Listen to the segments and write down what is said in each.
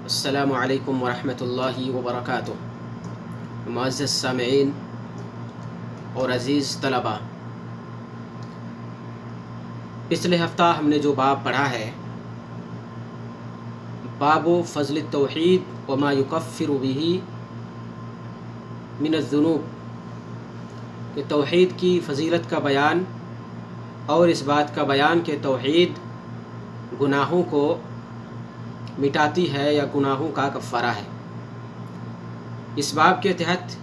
السلام علیکم ورحمۃ اللہ وبرکاتہ۔ معزز سامعین اور عزیز طلباء، پچھلے ہفتہ ہم نے جو باب پڑھا ہے، باب فضل التوحید وما یکفر به من الذنوب، کہ توحید کی فضیلت کا بیان اور اس بات کا بیان کہ توحید گناہوں کو مٹاتی ہے یا گناہوں کا کفارہ ہے۔ اس باب کے تحت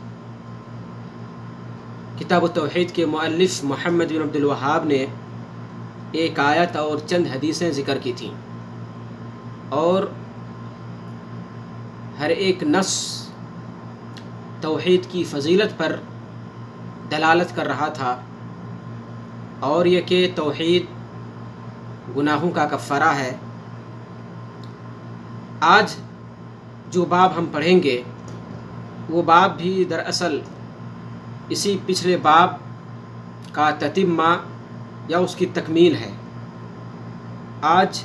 کتاب التوحید کے مؤلف محمد بن عبد الوہاب نے ایک آیت اور چند حدیثیں ذکر کی تھیں، اور ہر ایک نص توحید کی فضیلت پر دلالت کر رہا تھا، اور یہ کہ توحید گناہوں کا کفارہ ہے۔ آج جو باب ہم پڑھیں گے وہ باب بھی دراصل اسی پچھلے باب کا تتمہ یا اس کی تکمیل ہے۔ آج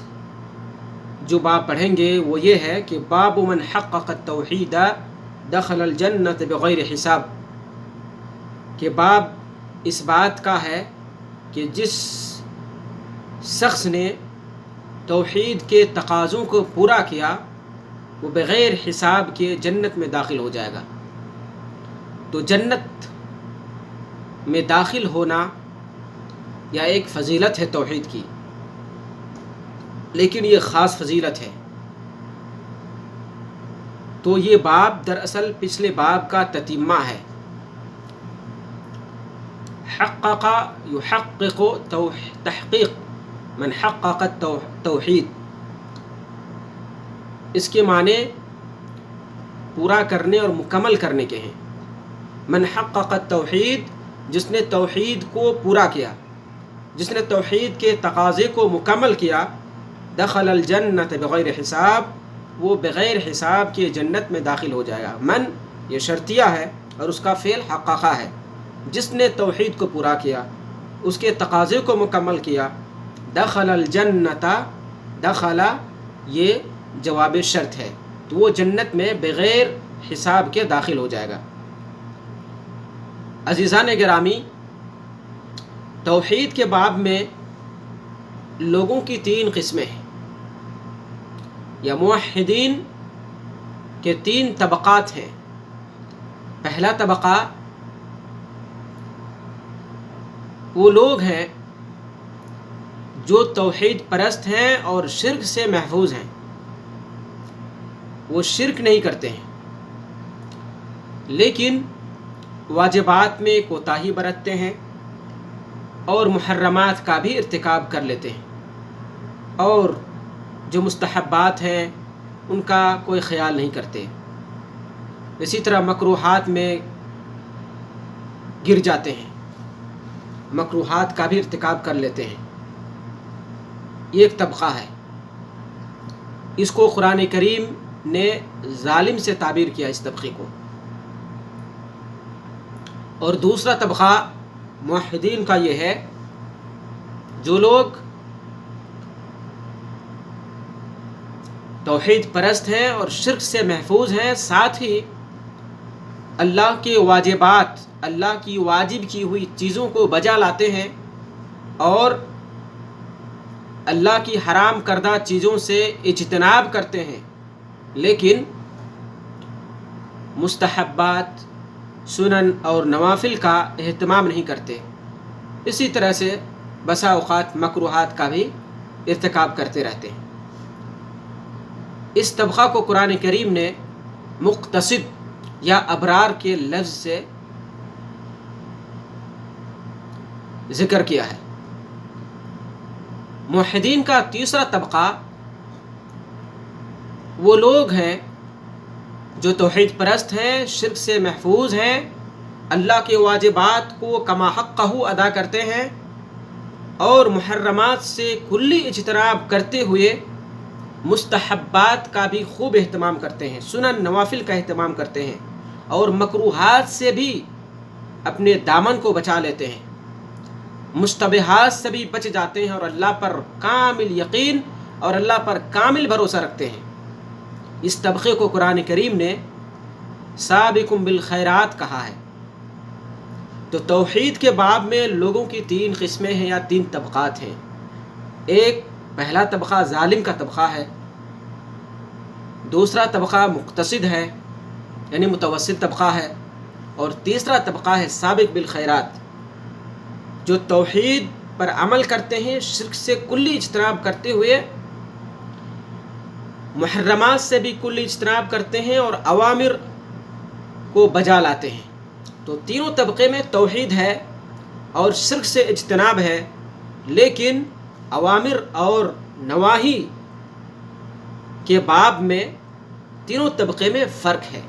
جو باب پڑھیں گے وہ یہ ہے کہ باب من حقق التوحید دخل الجنت بغیر حساب، کہ باب اس بات کا ہے کہ جس شخص نے توحید کے تقاضوں کو پورا کیا وہ بغیر حساب کے جنت میں داخل ہو جائے گا۔ تو جنت میں داخل ہونا یا ایک فضیلت ہے توحید کی، لیکن یہ خاص فضیلت ہے۔ تو یہ باب دراصل پچھلے باب کا تتمہ ہے۔ حقق یحقق تحقیق من حقق التوحید، اس کے معنی پورا کرنے اور مکمل کرنے کے ہیں۔ من حقق التوحید، جس نے توحید کو پورا کیا، جس نے توحید کے تقاضے کو مکمل کیا، دخل الجنت بغیر حساب، وہ بغیر حساب کے جنت میں داخل ہو جائے گا۔ من یہ شرطیہ ہے اور اس کا فعل حققہ ہے۔ جس نے توحید کو پورا کیا، اس کے تقاضے کو مکمل کیا، دخل الجنت، دخل یہ جواب شرط ہے، تو وہ جنت میں بغیر حساب کے داخل ہو جائے گا۔ عزیزان گرامی، توحید کے باب میں لوگوں کی 3 قسمیں ہیں، یا موحدین کے 3 طبقات ہیں۔ پہلا طبقہ وہ لوگ ہیں جو توحید پرست ہیں اور شرک سے محفوظ ہیں، وہ شرک نہیں کرتے ہیں، لیکن واجبات میں کوتاہی برتتے ہیں اور محرمات کا بھی ارتکاب کر لیتے ہیں، اور جو مستحبات ہیں ان کا کوئی خیال نہیں کرتے۔ اسی طرح مکروہات میں گر جاتے ہیں، مکروہات کا بھی ارتکاب کر لیتے ہیں۔ یہ ایک طبقہ ہے، اس کو قرآن کریم نے ظالم سے تعبیر کیا، اس طبقے کو۔ اور دوسرا طبقہ موحدین کا یہ ہے، جو لوگ توحید پرست ہیں اور شرک سے محفوظ ہیں، ساتھ ہی اللہ کے واجبات، اللہ کی واجب کی ہوئی چیزوں کو بجا لاتے ہیں، اور اللہ کی حرام کردہ چیزوں سے اجتناب کرتے ہیں، لیکن مستحبات، سنن اور نوافل کا اہتمام نہیں کرتے۔ اسی طرح سے بسا اوقات مکروہات کا بھی ارتکاب کرتے رہتے ہیں۔ اس طبقہ کو قرآن کریم نے مقتصد یا ابرار کے لفظ سے ذکر کیا ہے۔ موحدین کا تیسرا طبقہ وہ لوگ ہیں جو توحید پرست ہیں، شرک سے محفوظ ہیں، اللہ کے واجبات کو کما حقہ ادا کرتے ہیں، اور محرمات سے کلی اجتناب کرتے ہوئے مستحبات کا بھی خوب اہتمام کرتے ہیں، سنن نوافل کا اہتمام کرتے ہیں، اور مکروہات سے بھی اپنے دامن کو بچا لیتے ہیں، مشتبہات سے بھی بچ جاتے ہیں، اور اللہ پر کامل یقین اور اللہ پر کامل بھروسہ رکھتے ہیں۔ اس طبقے کو قرآن کریم نے سابقم بالخیرات کہا ہے۔ تو توحید کے باب میں لوگوں کی 3 قسمیں ہیں یا 3 طبقات ہیں۔ ایک پہلا طبقہ ظالم کا طبقہ ہے، دوسرا طبقہ مقتصد ہے یعنی متوسط طبقہ ہے، اور تیسرا طبقہ ہے سابق بالخیرات، جو توحید پر عمل کرتے ہیں، شرک سے کلی اجتناب کرتے ہوئے محرمات سے بھی کلی اجتناب کرتے ہیں اور اوامر کو بجا لاتے ہیں۔ تو تینوں طبقے میں توحید ہے اور شرک سے اجتناب ہے، لیکن اوامر اور نواہی کے باب میں تینوں طبقے میں فرق ہے۔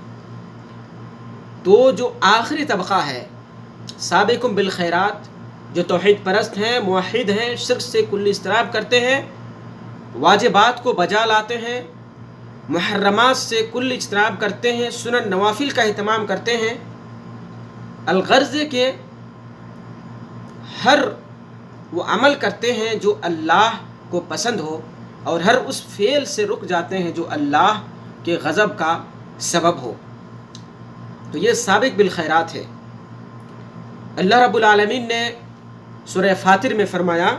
تو جو آخری طبقہ ہے سابقم بالخیرات، جو توحید پرست ہیں، موحد ہیں، شرک سے کلی اجتناب کرتے ہیں، واجبات کو بجا لاتے ہیں، محرمات سے کل اجتناب کرتے ہیں، سنن نوافل کا اہتمام کرتے ہیں، الغرض کہ ہر وہ عمل کرتے ہیں جو اللہ کو پسند ہو اور ہر اس فعل سے رک جاتے ہیں جو اللہ کے غضب کا سبب ہو۔ تو یہ سابق بالخیرات ہے۔ اللہ رب العالمین نے سورہ فاطر میں فرمایا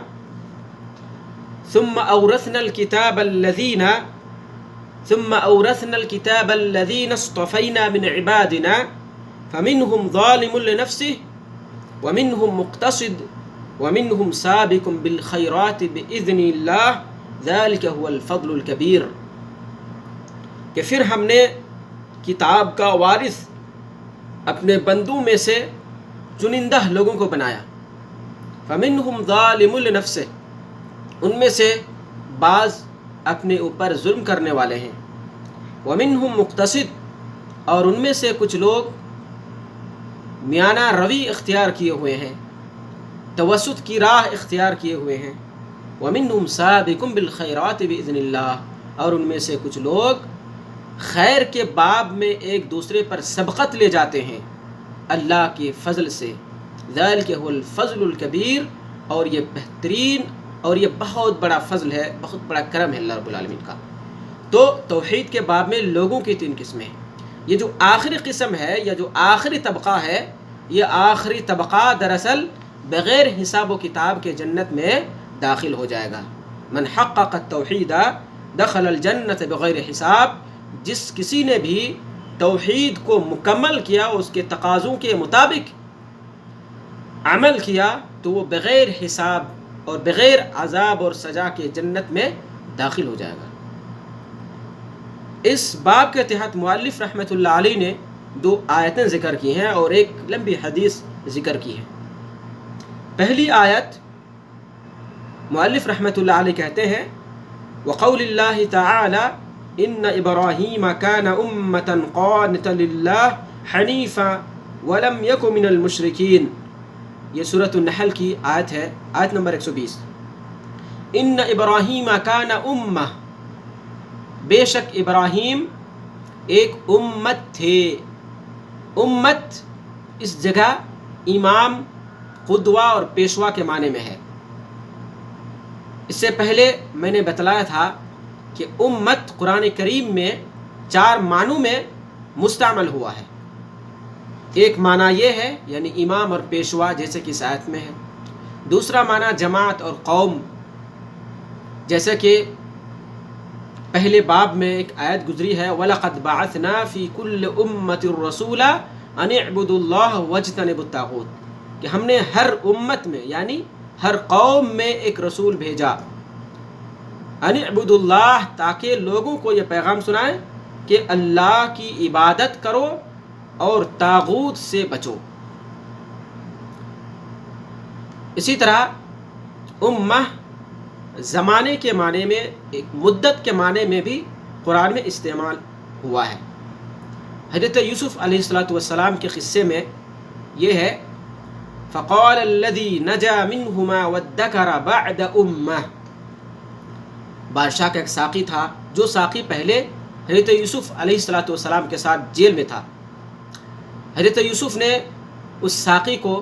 ثم اورثنا الكتاب الذين اصطفينا من عبادنا فمنهم ظالم لنفسه ومنهم مقتصد ومنهم سابق بالخيرات بإذن الله ذلك هو الفضل الكبير، کہ پھر ہم نے کتاب کا وارث اپنے بندوں میں سے چنندہ لوگوں کو بنایا، فمنهم ظالم لنفسه، ان میں سے بعض اپنے اوپر ظلم کرنے والے ہیں، ومنهم مقتصد، اور ان میں سے کچھ لوگ میانہ روی اختیار کیے ہوئے ہیں، توسط کی راہ اختیار کیے ہوئے ہیں، ومنهم سابق بالخیرات باذن اللہ، اور ان میں سے کچھ لوگ خیر کے باب میں ایک دوسرے پر سبقت لے جاتے ہیں اللہ کے فضل سے، ذلک هو الفضل الکبیر، اور یہ بہترین اور یہ بہت بڑا فضل ہے، بہت بڑا کرم ہے اللہ رب العالمین کا۔ تو توحید کے باب میں لوگوں کی 3 قسمیں ہیں۔ یہ جو آخری قسم ہے یا جو آخری طبقہ ہے، یہ آخری طبقہ دراصل بغیر حساب و کتاب کے جنت میں داخل ہو جائے گا۔ من حقق التوحید دخل الجنت بغیر حساب، جس کسی نے بھی توحید کو مکمل کیا، اس کے تقاضوں کے مطابق عمل کیا، تو وہ بغیر حساب اور بغیر عذاب اور سزا کے جنت میں داخل ہو جائے گا۔ اس باب کے تحت مؤلف رحمۃ اللہ علیہ نے 2 آیتیں ذکر کی ہیں اور ایک لمبی حدیث ذکر کی ہے۔ پہلی آیت مؤلف رحمۃ اللہ علیہ کہتے ہیں وقول اللہ تعالی ان ابراہیم کان امۃ قانتا للہ حنیفا ولم یک من المشرکین، یہ سورۃ النحل کی آیت ہے، آیت نمبر 120۔ ان ابراہیم کان امہ، بے شک ابراہیم ایک امت تھے۔ امت اس جگہ امام، قدوہ اور پیشوا کے معنی میں ہے۔ اس سے پہلے میں نے بتلایا تھا کہ امت قرآن کریم میں 4 معنوں میں مستعمل ہوا ہے۔ ایک معنی یہ ہے یعنی امام اور پیشوا، جیسے کہ اس آیت میں ہے۔ دوسرا معنی جماعت اور قوم، جیسے کہ پہلے باب میں ایک آیت گزری ہے وَلَقَدْ بَعَثْنَا فِي كُلِّ أُمَّةٍ رَسُولًا أَنِ اعْبُدُوا اللَّهَ وَاجْتَنِبُوا الطَّاغُوتَ، کہ ہم نے ہر امت میں یعنی ہر قوم میں ایک رسول بھیجا، أَنِ اعْبُدُوا اللَّهَ، تاکہ لوگوں کو یہ پیغام سنائیں کہ اللہ کی عبادت کرو اور طاغوت سے بچو۔ اسی طرح امہ زمانے کے معنی میں، ایک مدت کے معنی میں بھی قرآن میں استعمال ہوا ہے۔ حضرت یوسف علیہ السلام کے قصے میں یہ ہے فقال الذي نجا منهما وادكر بعد امہ، بادشاہ کا ایک ساقی تھا، جو ساقی پہلے حضرت یوسف علیہ السلام کے ساتھ جیل میں تھا۔ حضرت یوسف نے اس ساقی کو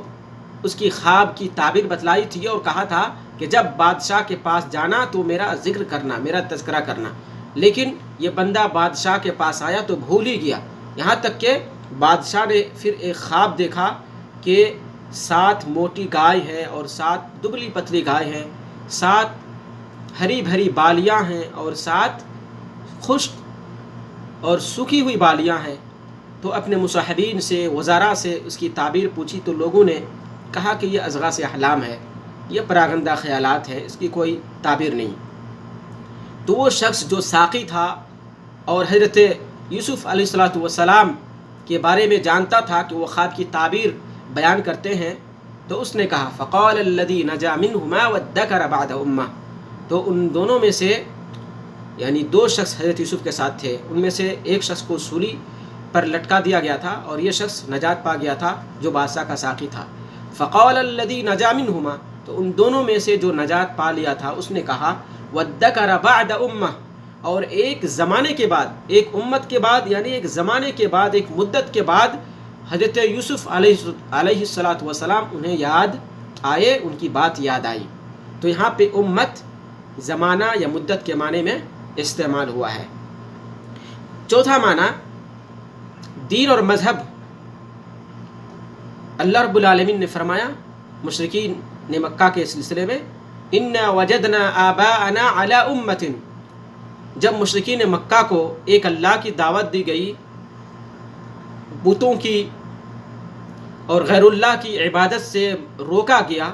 اس کی خواب کی تعبیر بتلائی تھی اور کہا تھا کہ جب بادشاہ کے پاس جانا تو میرا ذکر کرنا، میرا تذکرہ کرنا، لیکن یہ بندہ بادشاہ کے پاس آیا تو بھول ہی گیا، یہاں تک کہ بادشاہ نے پھر ایک خواب دیکھا کہ 7 موٹی گائے ہیں اور 7 دبلی پتلی گائے ہیں، 7 ہری بھری بالیاں ہیں اور 7 خشک اور سوکھی ہوئی بالیاں ہیں۔ تو اپنے مصاحبین سے، وزراء سے اس کی تعبیر پوچھی تو لوگوں نے کہا کہ یہ اضغاث احلام ہے، یہ پراگندہ خیالات ہیں، اس کی کوئی تعبیر نہیں۔ تو وہ شخص جو ساقی تھا اور حضرت یوسف علیہ السلام کے بارے میں جانتا تھا کہ وہ خواب کی تعبیر بیان کرتے ہیں، تو اس نے کہا فقال الذی نجا منہما وادکر بعد امہ، تو ان دونوں میں سے یعنی 2 شخص حضرت یوسف کے ساتھ تھے، ان میں سے ایک شخص کو سولی پر لٹکا دیا گیا تھا اور یہ شخص نجات پا گیا تھا جو بادشاہ کا ساقی تھا۔ فقال الذی نجا منہما، تو ان دونوں میں سے جو نجات پا لیا تھا اس نے کہا وادکر بعد امہ، اور ایک زمانے کے بعد، ایک امت کے بعد یعنی ایک زمانے کے بعد، ایک مدت کے بعد حضرت یوسف علیہ السلام انہیں یاد آئے، ان کی بات یاد آئی۔ تو یہاں پہ امت زمانہ یا مدت کے معنی میں استعمال ہوا ہے۔ چوتھا معنی دین اور مذہب۔ اللہ رب العالمین نے فرمایا مشرکین نے مکہ کے سلسلے میں اِنَّا وَجَدْنَا آبَاءَنَا عَلَىٰ أُمَّةٍ، جب مشرکین مکہ کو ایک اللہ کی دعوت دی گئی، بتوں کی اور غیر اللہ کی عبادت سے روکا گیا،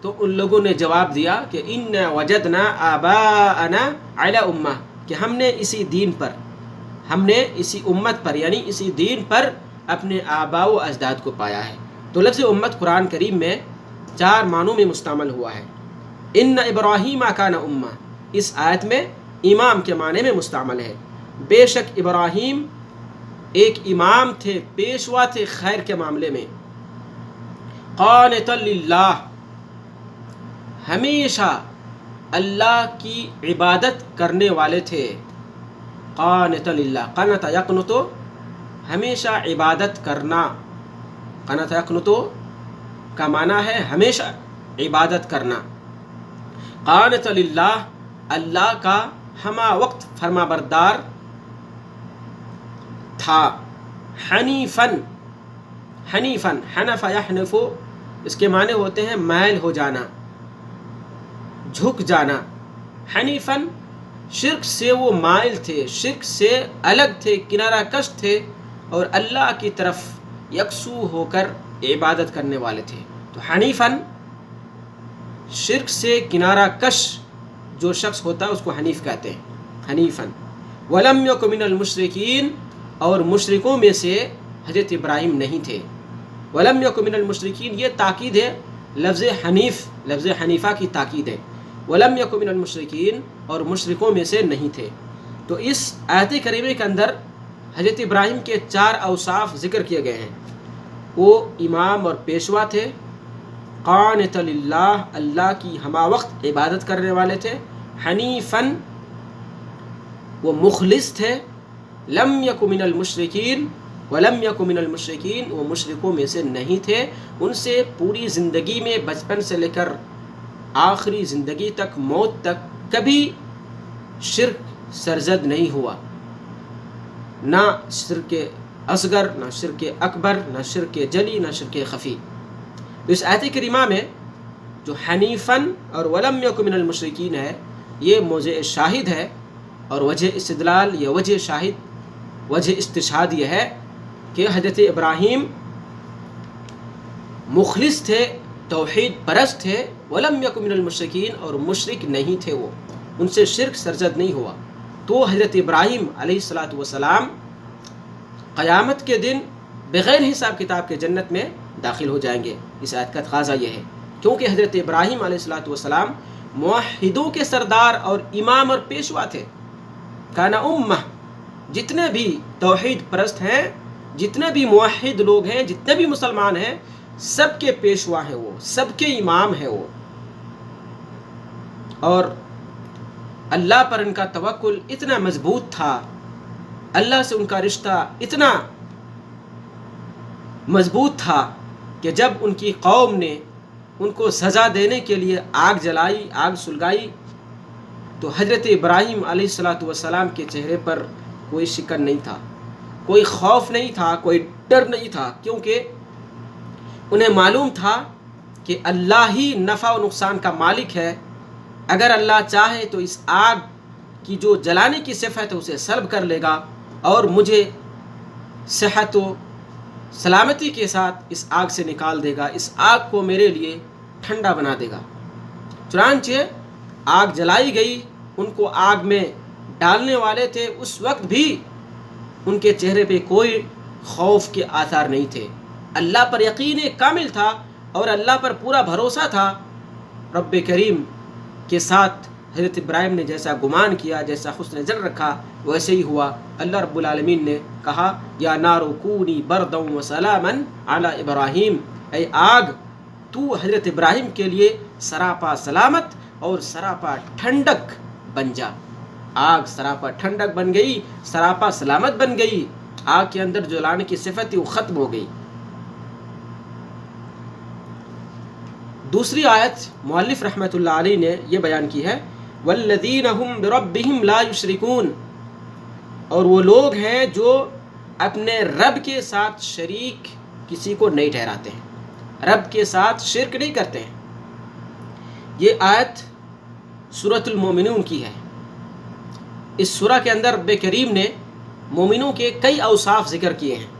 تو ان لوگوں نے جواب دیا کہ اِنَّا وَجَدْنَا آبَاءَنَا عَلَىٰ أُمَّةٍ، کہ ہم نے اسی دین پر، ہم نے اسی امت پر یعنی اسی دین پر اپنے آباء و اجداد کو پایا ہے۔ تو لفظ امت قرآن کریم میں 4 معنوں میں مستعمل ہوا ہے۔ ان ابراہیم کان امہ، اس آیت میں امام کے معنی میں مستعمل ہے۔ بے شک ابراہیم ایک امام تھے، پیشوا تھے خیر کے معاملے میں۔ قانتا للہ، ہمیشہ اللہ کی عبادت کرنے والے تھے۔ قانتا للہ، قنت یقنتو ہمیشہ عبادت کرنا، قنت یقنتو کا معنی ہے ہمیشہ عبادت کرنا۔ قانتا للہ، اللہ کا ہمہ وقت فرما بردار تھا۔ حنیفاً، حنیفاً، حنف یحنف، اس کے معنی ہوتے ہیں مائل ہو جانا، جھک جانا۔ حنیفاً، شرک سے وہ مائل تھے، شرک سے الگ تھے، کنارہ کش تھے، اور اللہ کی طرف یکسو ہو کر عبادت کرنے والے تھے۔ تو حنیفاً، شرک سے کنارہ کش جو شخص ہوتا ہے اس کو حنیف کہتے ہیں، حنیفاً۔ ولم یک من المشرکین، اور مشرکوں میں سے حضرت ابراہیم نہیں تھے۔ ولم یک من المشرکین، یہ تاکید ہے، لفظ حنیف، لفظ حنیفہ کی تاکید ہے۔ ولم یک من المشرکین، اور مشرکوں میں سے نہیں تھے۔ تو اس آیت کریمہ کے اندر حضرت ابراہیم کے 4 اوصاف ذکر کیے گئے ہیں۔ وہ امام اور پیشوا تھے، قانتا للہ، اللہ کی ہمہ وقت عبادت کرنے والے تھے، حنیفاً، وہ مخلص تھے، لم یک من المشرکین، ولم یک من المشرکین، وہ مشرکوں میں سے نہیں تھے۔ ان سے پوری زندگی میں بچپن سے لے کر آخری زندگی تک، موت تک، کبھی شرک سرزد نہیں ہوا، نہ شرک اصغر، نہ شرک اکبر، نہ شرک جلی، نہ شرک خفی۔ تو اس آیت کریمہ میں جو حنیفاً اور ولم یک من المشرکین ہے، یہ موضع شاہد ہے، اور وجہ استدلال یا وجہ شاہد، وجہ استشہاد یہ ہے کہ حضرت ابراہیم مخلص تھے، توحید پرست تھے، ولم یک من المشرکین، اور مشرک نہیں تھے، وہ ان سے شرک سرزد نہیں ہوا۔ تو حضرت ابراہیم علیہ السلام قیامت کے دن بغیر حساب کتاب کے جنت میں داخل ہو جائیں گے۔ اس آیت کا تقاضا یہ ہے کیونکہ حضرت ابراہیم علیہ السلام موحدوں کے سردار اور امام اور پیشوا تھے۔ کانا امہ، جتنے بھی توحید پرست ہیں، جتنے بھی موحد لوگ ہیں، جتنے بھی مسلمان ہیں، سب کے پیشوا ہیں، وہ سب کے امام ہیں وہ۔ اور اللہ پر ان کا توکل اتنا مضبوط تھا، اللہ سے ان کا رشتہ اتنا مضبوط تھا کہ جب ان کی قوم نے ان کو سزا دینے کے لیے آگ جلائی، آگ سلگائی، تو حضرت ابراہیم علیہ الصلوۃ والسلام کے چہرے پر کوئی شکن نہیں تھا، کوئی خوف نہیں تھا، کوئی ڈر نہیں تھا، کیونکہ انہیں معلوم تھا کہ اللہ ہی نفع و نقصان کا مالک ہے۔ اگر اللہ چاہے تو اس آگ کی جو جلانے کی صفت ہے اسے سلب کر لے گا اور مجھے صحت و سلامتی کے ساتھ اس آگ سے نکال دے گا، اس آگ کو میرے لیے ٹھنڈا بنا دے گا۔ چنانچہ آگ جلائی گئی، ان کو آگ میں ڈالنے والے تھے، اس وقت بھی ان کے چہرے پہ کوئی خوف کے آثار نہیں تھے، اللہ پر یقین کامل تھا اور اللہ پر پورا بھروسہ تھا۔ رب کریم کے ساتھ حضرت ابراہیم نے جیسا گمان کیا، جیسا حسن ظن رکھا، ویسے ہی ہوا۔ اللہ رب العالمین نے کہا یا نار کونی بردا وسلاما علی ابراہیم، اے آگ تو حضرت ابراہیم کے لیے سراپا سلامت اور سراپا ٹھنڈک بن جا۔ آگ سراپا ٹھنڈک بن گئی، سراپا سلامت بن گئی، آگ کے اندر جلانے کی صفت تھی وہ ختم ہو گئی۔ دوسری آیت مؤلف رحمۃ اللہ علیہ نے یہ بیان کی ہے والذین هم بربهم لا یشرکون، اور وہ لوگ ہیں جو اپنے رب کے ساتھ شریک کسی کو نہیں ٹھہراتے ہیں، رب کے ساتھ شرک نہیں کرتے ہیں۔ یہ آیت سورۃ المومنون کی ہے۔ اس سورہ کے اندر رب کریم نے مومنوں کے کئی اوصاف ذکر کیے ہیں،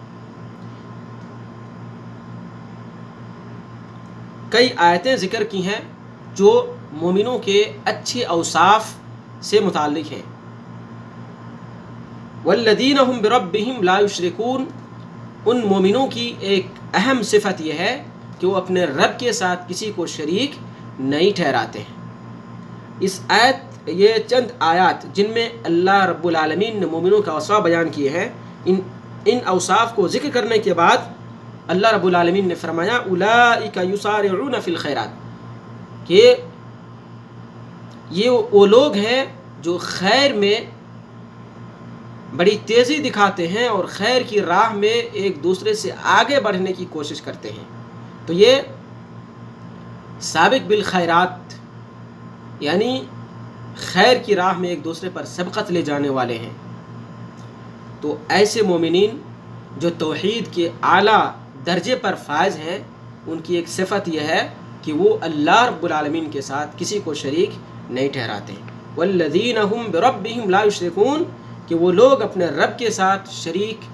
کئی آیتیں ذکر کی ہیں جو مومنوں کے اچھے اوصاف سے متعلق ہیں۔ والذین هم بربهم لا یشرکون، ان مومنوں کی ایک اہم صفت یہ ہے کہ وہ اپنے رب کے ساتھ کسی کو شریک نہیں ٹھہراتے ہیں۔ اس آیت یہ چند آیات جن میں اللہ رب العالمین نے مومنوں کا اوصاف بیان کیے ہیں، ان اوصاف کو ذکر کرنے کے بعد اللہ رب العالمین نے فرمایا اولئک یسارعون فی الخیرات، کہ یہ وہ لوگ ہیں جو خیر میں بڑی تیزی دکھاتے ہیں اور خیر کی راہ میں ایک دوسرے سے آگے بڑھنے کی کوشش کرتے ہیں۔ تو یہ سابق بالخیرات یعنی خیر کی راہ میں ایک دوسرے پر سبقت لے جانے والے ہیں۔ تو ایسے مومنین جو توحید کے اعلیٰ درجے پر فائز ہیں، ان کی ایک صفت یہ ہے کہ وہ اللہ رب العالمین کے ساتھ کسی کو شریک نہیں ٹھہراتے۔ والذین هم بربهم لا یشرکون، کہ وہ لوگ اپنے رب کے ساتھ شریک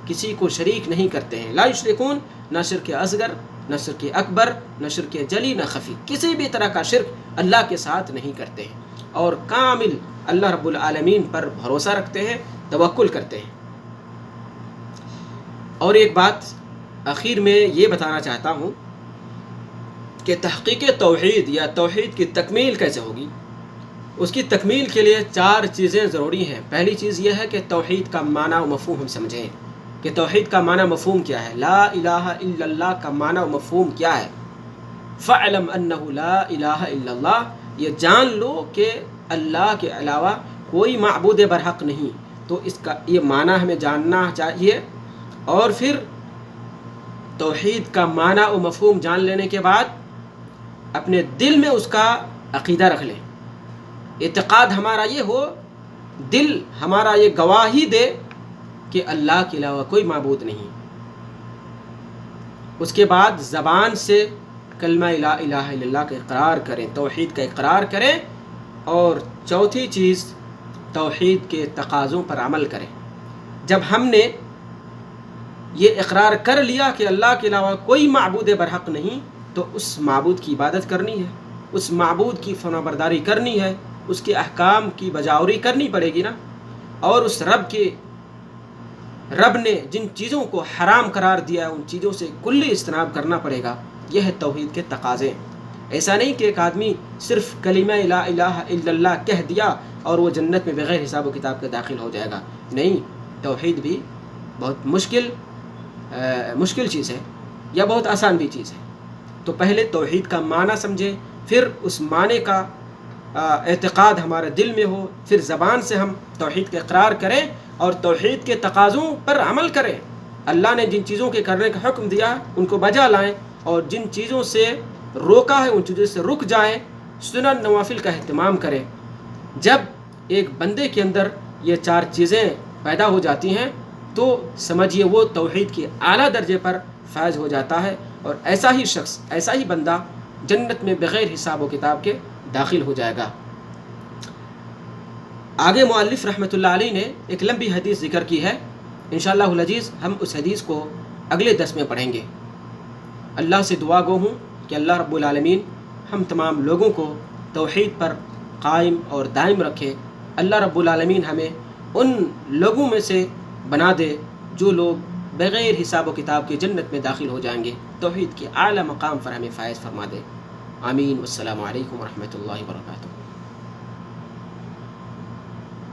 کسی کو شریک نہیں کرتے ہیں۔ لا یشرکون، نہ شرک اصغر، نہ شرک اکبر، نہ شرک جلی، نہ خفی، کسی بھی طرح کا شرک اللہ کے ساتھ نہیں کرتے ہیں اور کامل اللہ رب العالمین پر بھروسہ رکھتے ہیں، توکل کرتے ہیں۔ اور ایک بات آخر میں یہ بتانا چاہتا ہوں کہ تحقیق توحید یا توحید کی تکمیل کیسے ہوگی۔ اس کی تکمیل کے لیے 4 چیزیں ضروری ہیں۔ پہلی چیز یہ ہے کہ توحید کا معنی و مفہوم ہم سمجھیں کہ توحید کا معنی مفہوم کیا ہے، لا الہ الا اللہ کا معنی و مفہوم کیا ہے۔ فاعلم انہ لا الہ الا اللہ، یہ جان لو کہ اللہ کے علاوہ کوئی معبود برحق نہیں، تو اس کا یہ معنی ہمیں جاننا چاہیے۔ اور پھر توحید کا معنی و مفہوم جان لینے کے بعد اپنے دل میں اس کا عقیدہ رکھ لیں، اعتقاد ہمارا یہ ہو، دل ہمارا یہ گواہی دے کہ اللہ کے علاوہ کوئی معبود نہیں۔ اس کے بعد زبان سے کلمہ لا الہ الا اللہ کا اقرار کریں، توحید کا اقرار کریں۔ اور چوتھی چیز توحید کے تقاضوں پر عمل کریں۔ جب ہم نے یہ اقرار کر لیا کہ اللہ کے علاوہ کوئی معبود برحق نہیں، تو اس معبود کی عبادت کرنی ہے، اس معبود کی فرمانبرداری کرنی ہے، اس کے احکام کی بجاوری کرنی پڑے گی نا۔ اور اس رب نے جن چیزوں کو حرام قرار دیا ہے ان چیزوں سے کلی اجتناب کرنا پڑے گا۔ یہ ہے توحید کے تقاضے۔ ایسا نہیں کہ ایک آدمی صرف کلمہ لا الہ الا اللہ کہہ دیا اور وہ جنت میں بغیر حساب و کتاب کے داخل ہو جائے گا، نہیں۔ توحید بھی بہت مشکل چیز ہے یا بہت آسان بھی چیز ہے۔ تو پہلے توحید کا معنی سمجھیں، پھر اس معنی کا اعتقاد ہمارے دل میں ہو، پھر زبان سے ہم توحید کا اقرار کریں اور توحید کے تقاضوں پر عمل کریں۔ اللہ نے جن چیزوں کے کرنے کا حکم دیا ان کو بجا لائیں، اور جن چیزوں سے روکا ہے ان چیزوں سے رک جائیں، سنن نوافل کا اہتمام کریں۔ جب ایک بندے کے اندر یہ 4 چیزیں پیدا ہو جاتی ہیں تو سمجھیے وہ توحید کے اعلیٰ درجے پر فائز ہو جاتا ہے، اور ایسا ہی شخص، ایسا ہی بندہ جنت میں بغیر حساب و کتاب کے داخل ہو جائے گا۔ آگے مؤلف رحمۃ اللہ علیہ نے ایک لمبی حدیث ذکر کی ہے، انشاءاللہ العزیز ہم اس حدیث کو اگلے درس میں پڑھیں گے۔ اللہ سے دعا گو ہوں کہ اللہ رب العالمین ہم تمام لوگوں کو توحید پر قائم اور دائم رکھے۔ اللہ رب العالمین ہمیں ان لوگوں میں سے بنا دے جو لوگ بغیر حساب و کتاب کے جنت میں داخل ہو جائیں گے، توحید کے اعلیٰ مقام پر ہمیں فائز فرما دے۔ آمین۔ والسلام علیکم ورحمۃ اللہ وبرکاتہ۔